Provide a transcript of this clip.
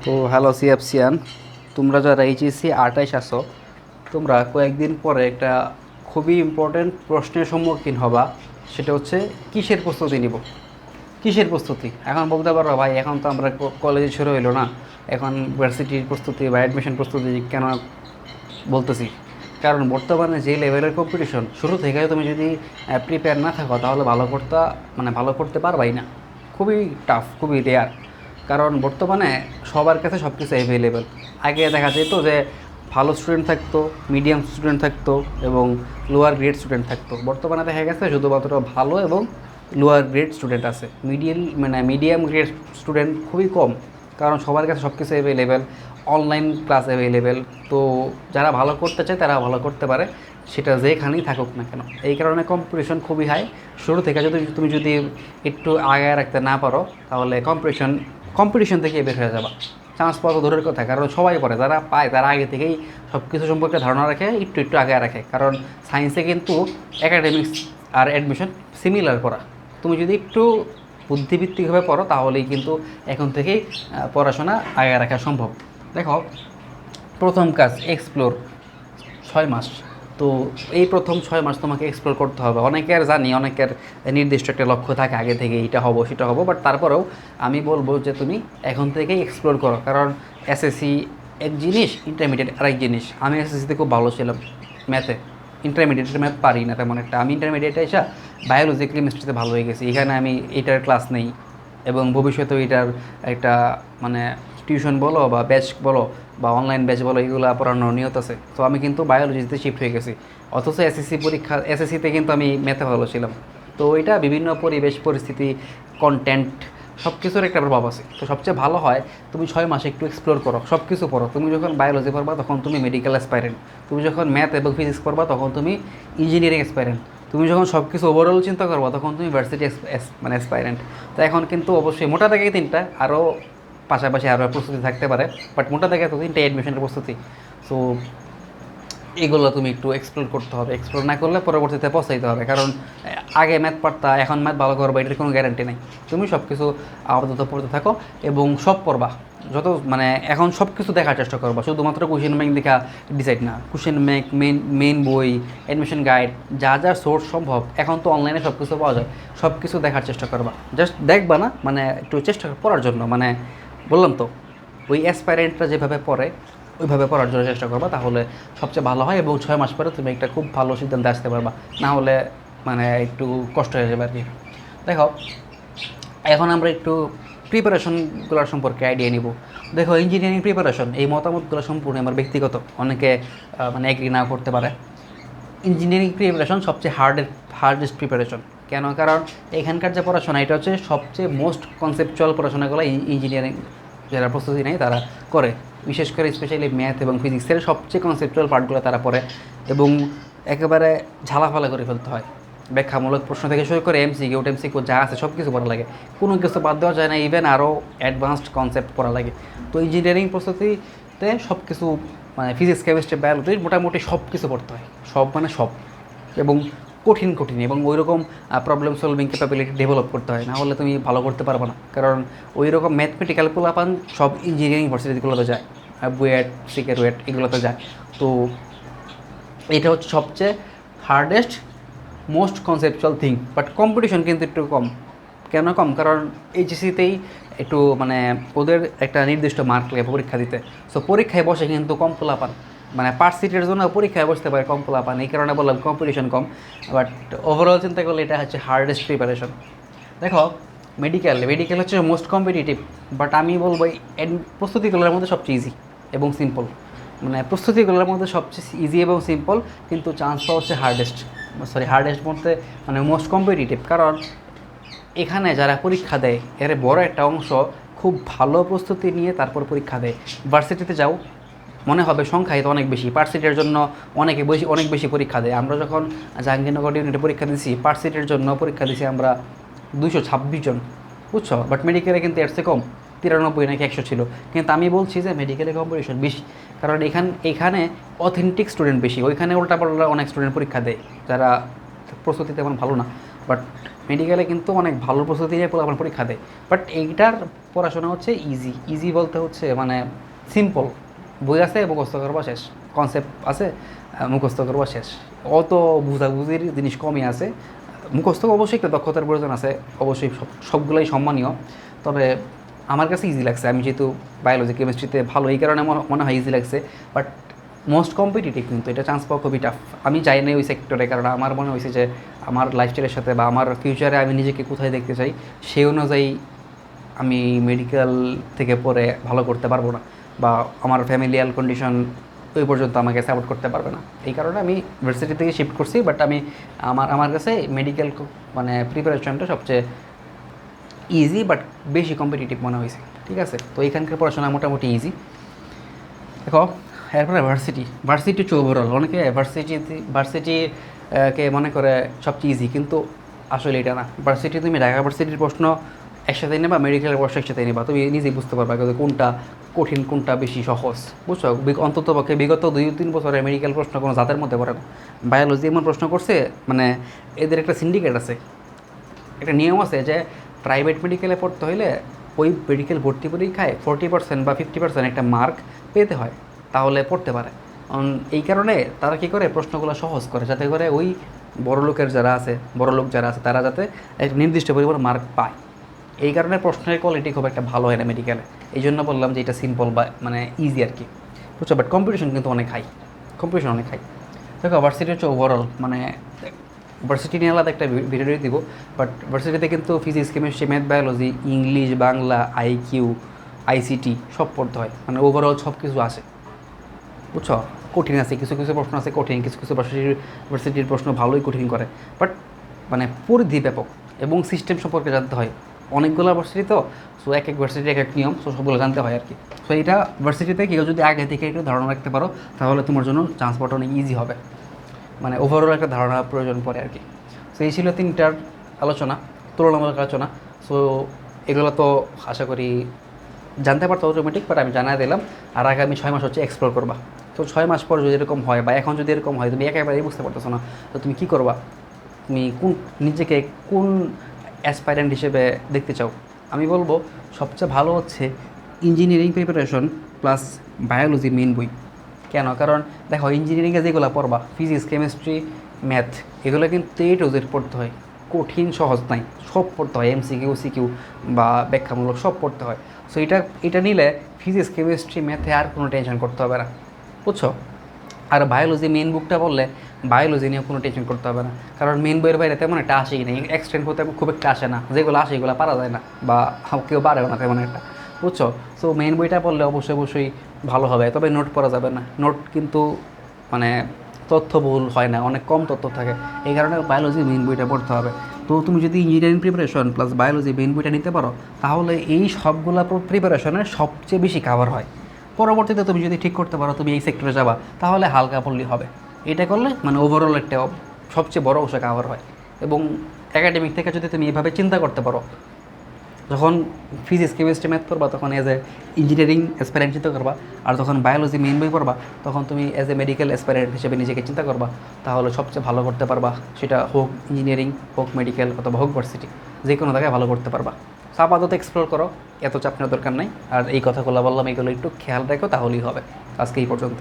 তো হ্যালো সিএফসিয়ান, তোমরা যারা এইচএসসি 28 আসো, তোমরা কয়েকদিন পরে একটা খুবই ইম্পর্ট্যান্ট প্রশ্নের সম্মুখীন হবা। সেটা হচ্ছে কিসের প্রস্তুতি নিব। কিসের প্রস্তুতি? এখন বলতে পারো ভাই, এখন তো আমরা কলেজে শুরু হইলো না, এখন ভার্সিটির প্রস্তুতি বা অ্যাডমিশন প্রস্তুতি কেন বলতেছি? কারণ বর্তমানে যে লেভেলের কম্পিটিশন, শুরু থেকে তুমি যদি প্রিপেয়ার না থাকো তাহলে ভালো করতে পারবাই না। খুবই টাফ, খুবই রেয়ার। কারণ বর্তমানে সবার কাছে সব কিছু অ্যাভেলেবেল। আগে দেখা যেত যে ভালো স্টুডেন্ট থাকতো, মিডিয়াম স্টুডেন্ট থাকতো এবং লোয়ার গ্রেড স্টুডেন্ট থাকতো। বর্তমানে দেখা গেছে শুধুমাত্র ভালো এবং লোয়ার গ্রেড স্টুডেন্ট আছে, মিডিয়াম গ্রেড স্টুডেন্ট খুবই কম। কারণ সবার কাছে সব কিছু অ্যাভেলেবেল, অনলাইন ক্লাস অ্যাভেলেবেল। তো যারা ভালো করতে চায় তারা ভালো করতে পারে, সেটা যেখানেই থাকুক না কেন। এই কারণে কম্পিটিশন খুবই হাই। শুরু থেকে তুমি যদি একটু আগায় রাখতে না পারো তাহলে কম্পিটিশন থেকে বের হয়ে যাবা। চান্স পাওয়া তো দূরের কথা, কারণ সবাই পড়ে, যারা পায় তারা আগে থেকেই সব কিছু সম্পর্কে ধারণা রাখে, একটু একটু আগে রাখে। কারণ সায়েন্সে কিন্তু একাডেমিক্স আর অ্যাডমিশন সিমিলার পড়া। তুমি যদি একটু বুদ্ধিভিত্তিকভাবে পড়ো তাহলেই কিন্তু এখন থেকেই পড়াশোনা আগে রাখা সম্ভব। দেখো, প্রথম কাজ এক্সপ্লোর। 6 মাস। তো এই প্রথম 6 মাস তোমাকে এক্সপ্লোর করতে হবে। অনেকের নির্দিষ্ট একটা লক্ষ্য থাকে আগে থেকে, এটা হবো সেটা হবো, বাট তারপরেও আমি বলবো যে তুমি এখন থেকেই এক্সপ্লোর করো। কারণ এসএসসি এক জিনিস, ইন্টারমিডিয়েট আরেক জিনিস। আমি এসএসসিতে খুব ভালো ছিলাম ম্যাথে, ইন্টারমিডিয়েটের ম্যাথ পারি না তেমন একটা। আমি ইন্টারমিডিয়েটে এসে বায়োলজি কেমিস্ট্রিতে ভালো হয়ে গেছি, এখানে আমি এটার ক্লাস নেই এবং ভবিষ্যতেও এটার একটা মানে টিউশন বলো বা ব্যাচ বলো বা অনলাইন ব্যাচ বলো, এগুলো পড়ানোর নিয়ত আছে। তো আমি কিন্তু বায়োলজিতে শিফট হয়ে গেছি। অথচ এসএসসিতে কিন্তু আমি ম্যাথে ভালো ছিলাম। তো এটা বিভিন্ন পরিবেশ পরিস্থিতি, কন্টেন্ট, সব কিছুর একটা প্রভাব আছে। তো সবচেয়ে ভালো হয় তুমি 6 মাসে একটু এক্সপ্লোর করো, সব কিছু পড়ো। তুমি যখন বায়োলজি পড়বা তখন তুমি মেডিকেল অ্যাসপাইরেন্ট, তুমি যখন ম্যাথ এবং ফিজিক্স পড়বা তখন তুমি ইঞ্জিনিয়ারিং অ্যাসপাইরেন্ট, তুমি যখন সব কিছু ওভারঅল চিন্তা করবা তখন তুমি ভার্সিটি অ্যাসপাইরেন্ট। তো এখন কিন্তু অবশ্যই মোটা দাগে তিনটা, আরও পাশাপাশি আরও প্রস্তুতি থাকতে পারে, বাট মোটা দাগে তো তিনটা অ্যাডমিশনের প্রস্তুতি। সো এগুলো তুমি একটু এক্সপ্লোর করতে হবে। এক্সপ্লোর না করলে পরবর্তীতে পস্তাইতে হবে। কারণ আগে ম্যাথ পড়তা, এখন ম্যাথ ভালো করবা এটার কোনো গ্যারান্টি নেই। তুমি সব কিছু আপাতত পড়তে থাকো এবং সব পড়বা। এখন সব কিছু দেখার চেষ্টা করবা, শুধুমাত্র কোশ্চেন ব্যাংক দেখা ডিসাইড না। কোশ্চেন ব্যাংক, মেন বই, অ্যাডমিশন গাইড, যা যা সোর্স সম্ভব, এখন তো অনলাইনে সব কিছু পাওয়া যায়, সব কিছু দেখার চেষ্টা করবা। জাস্ট দেখবা না, একটু চেষ্টা পড়ার জন্য, বললাম তো, ওই অ্যাসপাইরেন্টরা যেভাবে পড়ে ওইভাবে পড়ার জন্য চেষ্টা করবা, তাহলে সবচেয়ে ভালো হয় এবং 6 মাস পরে তুমি একটা খুব ভালো সিদ্ধান্তে আসতে পারবা। না হলে একটু কষ্ট হয়ে যাবে আর কি। দেখো, এখন আমরা একটু প্রিপারেশনগুলোর সম্পর্কে আইডিয়া নিব। দেখো, ইঞ্জিনিয়ারিং প্রিপারেশন, এই মতামতগুলো সম্পূর্ণ আমার ব্যক্তিগত, অনেকে এগ্রি না করতে পারে। ইঞ্জিনিয়ারিং প্রিপারেশন সবচেয়ে হার্ডেস্ট প্রিপারেশন। কেন? কারণ এখানকার যে পড়াশোনা, এটা হচ্ছে সবচেয়ে মোস্ট কনসেপচুয়াল পড়াশোনাগুলো ইঞ্জিনিয়ারিং যারা প্রস্তুতি নেয় তারা করে। বিশেষ করে স্পেশালি ম্যাথ এবং ফিজিক্সের সবচেয়ে কনসেপচুয়াল পার্টগুলো তারা পড়ে এবং একেবারে ঝালাফালা করে ফেলতে হয়। ব্যাখ্যামূলক প্রশ্ন থেকে শুরু করে এমসিকিউ যা আছে সব কিছু পড়া লাগে, কোনো কিছু বাদ দেওয়া যায় না। ইভেন আরও অ্যাডভান্সড কনসেপ্ট পড়া লাগে। তো ইঞ্জিনিয়ারিং প্রস্তুতিতে সব কিছু ফিজিক্স, কেমিস্ট্রি, বায়োলজি মোটামুটি সব কিছু পড়তে হয়, সব এবং কঠিন এবং ওই রকম প্রবলেম সলভিং ক্যাপাবিলিটি ডেভেলপ করতে হয়, না হলে তুমি ভালো করতে পারবে না। কারণ ওই রকম ম্যাথমেটিক্যাল পোলাপান সব ইঞ্জিনিয়ারিং ভার্সিটিগুলোতে যায়, বুয়েট, সিকের ওয়েট এগুলোতে যায়। তো এটা হচ্ছে সবচেয়ে hardest most conceptual thing. But competition কিন্তু একটু কম। কেন কম? কারণ এইচএসসিতেই একটু ওদের একটা নির্দিষ্ট মার্ক লাগে পরীক্ষা দিতে। সো পরীক্ষায় বসে কিন্তু কম পোলাপান, পার সিটের জন্য পরীক্ষায় বসতে পারে কম পোলাপান। এই কারণে বললাম কম্পিটিশন কম। বাট ওভারঅল চিন্তা করলে এটা হচ্ছে হার্ডেস্ট প্রিপারেশন। দেখো, মেডিকেল হচ্ছে মোস্ট কম্পিটিটিভ, বাট আমি বলবো এই প্রস্তুতিগুলোর মধ্যে সবচেয়ে ইজি এবং সিম্পল। প্রস্তুতিগুলোর মধ্যে সবচেয়ে ইজি এবং সিম্পল, কিন্তু চান্স পাওয়া হচ্ছে হার্ডেস্ট বলতে মোস্ট কম্পিটিটিভ। কারণ এখানে যারা পরীক্ষা দেয় এর বড় একটা অংশ খুব ভালো প্রস্তুতি নিয়ে তারপর পরীক্ষা দেয়। ভার্সিটিতে যাও, মনে হবে সংখ্যায় তো অনেক বেশি, পার্সিটের জন্য অনেক বেশি পরীক্ষা দেয়। আমরা যখন জাহাঙ্গীরনগর ইউনিটে পরীক্ষা দিয়েছি, পার্সিটের জন্য পরীক্ষা দিয়েছি আমরা 226 জন, বুঝছো? বাট মেডিকেলে কিন্তু এর চেয়ে কম, 93 নাকি 100 ছিল। কিন্তু আমি বলছি যে মেডিকেলে কম্পিটিশন বেশি, কারণ এখানে অথেন্টিক স্টুডেন্ট বেশি। ওইখানে উল্টাপাল্টা অনেক স্টুডেন্ট পরীক্ষা দেয় যারা প্রস্তুতি তেমন ভালো না, বাট মেডিকেলে কিন্তু অনেক ভালো প্রস্তুতি নিয়ে পোলাপান পরীক্ষা দেয়, বাট এইটার পড়াশোনা হচ্ছে ইজি। ইজি বলতে হচ্ছে মানে সিম্পল, বই আছে মুখস্থ করবা শেষ, কনসেপ্ট আছে মুখস্থ করবা শেষ, অত বুঝাবুঝির জিনিস কমই আছে। মুখস্থ অবশ্যই একটা দক্ষতার প্রয়োজন আছে, অবশ্যই সবগুলোই সম্মানীয়, তবে আমার কাছে ইজি লাগছে। আমি যেহেতু বায়োলজি কেমিস্ট্রিতে ভালো, এই কারণে মনে হয় ইজি লাগছে। বাট মোস্ট কম্পিটিটিভ, কিন্তু এটা চান্স পাওয়া খুবই টাফ। আমি যাই না ওই সেক্টরে, কারণ আমার মনে হয়েছে যে আমার লাইফস্টাইলের সাথে বা আমার ফিউচারে আমি নিজেকে কোথায় দেখতে চাই সেই অনুযায়ী আমি মেডিকেল থেকে পড়ে ভালো করতে পারবো না, বা আমার ফ্যামিলিয়াল কন্ডিশন ওই পর্যন্ত আমাকে সাপোর্ট করতে পারবে না। এই কারণে আমি ইউনিভার্সিটি থেকে শিফট করছি। বাট আমি আমার কাছে মেডিকেল মানে প্রিপারেশনটা সবচেয়ে ইজি, বাট বেশি কম্পিটিটিভ মনে হয়েছে। ঠিক আছে, তো এখানকার পড়াশোনা মোটামুটি ইজি। দেখো, এরপরে ভার্সিটি হচ্ছে ওভারঅল। অনেকে ভার্সিটি মনে করে সবচেয়ে ইজি, কিন্তু আসলে এটা না। ভার্সিটি তুমি ঢাকা ভার্সিটির প্রশ্ন একসাথে নেবা, মেডিকেলের প্রশ্ন একসাথে নেবা, তুমি নিজেই বুঝতে পারবা যে কোনটা কঠিন কোনটা বেশি সহজ। বুঝছো, অন্তত পক্ষে বিগত 2-3 বছরে মেডিকেল প্রশ্ন কোনো জাতের মধ্যে পড়ে না। বায়োলজি এমন প্রশ্ন করছে, মানে এদের একটা সিন্ডিকেট আছে, একটা নিয়ম আছে যে প্রাইভেট মেডিকেলে পড়তে হলে ওই মেডিকেল ভর্তি পরীক্ষায় 40% বা 50% একটা মার্ক পেতে হয়, তাহলে পড়তে পারে। এই কারণে তারা কী করে, প্রশ্নগুলো সহজ করে, যাতে করে ওই বড়লোক যারা আছে তারা যাতে একটা নির্দিষ্ট পরিমাণ মার্ক পায়। এই কারণে প্রশ্নের কোয়ালিটি খুব একটা ভালো হয় না মেডিকেলে। এই জন্য বললাম যে এটা সিম্পল বা মানে ইজি আর কি। বুঝছো, বাট কম্পিটিশন কিন্তু অনেক হাই, দেখো ভার্সিটি হচ্ছে ওভারঅল, মানে ভার্সিটি নিয়ে আলাদা একটা ভিডিও দিব। বাট ভার্সিটিতে কিন্তু physics, chemistry, math, biology, English, Bangla, IQ, ICT সব পড়তে হয়, মানে ওভারঅল সব কিছু আসে। বুঝছো, কঠিন আছে কিছু কিছু প্রশ্ন আছে কঠিন, কিছু কিছু ভার্সিটির প্রশ্ন ভালোই কঠিন করে। বাট মানে পরিধি ব্যাপক এবং সিস্টেম সম্পর্কে জানতে হয়। অনেকগুলো ভার্সিটি তো, সো এক এক ভার্সিটির এক এক নিয়ম, সো সবগুলো জানতে হয় আর কি। সো এটা ভার্সিটিতে কেউ যদি আগে থেকে একটু ধারণা রাখতে পারো, তাহলে তোমার জন্য চান্স পাওয়াটা অনেক ইজি হবে। মানে ওভারঅল একটা ধারণা প্রয়োজন পড়ে আর কি। সো এই ছিল 3টার আলোচনা, তুলনামূলক আলোচনা। সো এগুলো তো আশা করি জানতে পারতো অটোমেটিক, বাট আমি জানাই দিলাম। আর আগামী 6 মাস হচ্ছে এক্সপ্লোর করবা। তো 6 মাস পর যদি এরকম হয়, বা এখন যদি এরকম হয়, তুমি একেবারেই বুঝতে পারতেছো না, তো তুমি কী করবা? তুমি নিজেকে কোন অ্যাসপাইরেন্ট হিসেবে দেখতে চাও? আমি বলবো সবচেয়ে ভালো হচ্ছে engineering preparation plus biology main বই। কেন? কারণ দেখো, ইঞ্জিনিয়ারিংয়ে যেগুলো পড়বা, ফিজিক্স, কেমিস্ট্রি, ম্যাথ, এগুলো কিন্তু A to Z পড়তে হয়, কঠিন সহজ নাই, সব পড়তে হয়, MCQ, CQ বা ব্যাখ্যামূলক সব পড়তে হয়। সো এটা নিলে ফিজিক্স, কেমিস্ট্রি, ম্যাথে আর কোনো টেনশন করতে হবে না। বুঝছো? আর বায়োলজি মেন বুকটা পড়লে বায়োলজি নিয়ে কোনো টেনশন করতে হবে না, কারণ মেন বইয়ের বাইরে তেমন একটা আসেই নেই, এক্সটেন্ড হতে খুব একটা আসে না, যেগুলো আসে এগুলো পারা যায় না, বা কেউ পারেও না তেমন একটা। বুঝছো? সো মেন বইটা পড়লে অবশ্যই ভালো হবে, তবে নোট পড়া যাবে না। নোট কিন্তু মানে তথ্যবহুল হয় না, অনেক কম তথ্য থাকে, এই কারণে বায়োলজি মেন বইটা পড়তে হবে। তো তুমি যদি engineering preparation plus biology main বইটা নিতে পারো, তাহলে এই সবগুলা প্রিপারেশনের সবচেয়ে বেশি কাভার হয়। পরবর্তীতে তুমি যদি ঠিক করতে পারো তুমি এই সেক্টরে যাবা, তাহলে হালকা পড়লেই হবে। এটা করলে মানে ওভারঅল একটা সবচেয়ে বড় অংশ কাভার হয়। এবং একাডেমিক থেকে যদি তুমি এভাবে চিন্তা করতে পারো, যখন ফিজিক্স, কেমিস্ট্রি, ম্যাথ পড়বা, তখন এজ এ ইঞ্জিনিয়ারিং অ্যাসপাইরেন্ট চিন্তা করবা, আর যখন বায়োলজি মেন বই পড়বা, তখন তুমি এজ এ মেডিকেল অ্যাসপাইরেন্ট হিসেবে নিজেকে চিন্তা করবা, তাহলে সবচেয়ে ভালো করতে পারবা। সেটা হোক ইঞ্জিনিয়ারিং, হোক মেডিকেল, অথবা হোক ভার্সিটি, যে কোনো জায়গায় ভালো করতে পারবা। আপাতত এক্সপ্লোর করো, এত চাপ নেওয়ার দরকার নাই। আর এই কথাগুলো বললাম, এগুলো একটু খেয়াল রাখো, তাহলেই হবে। আজকে এই পর্যন্ত।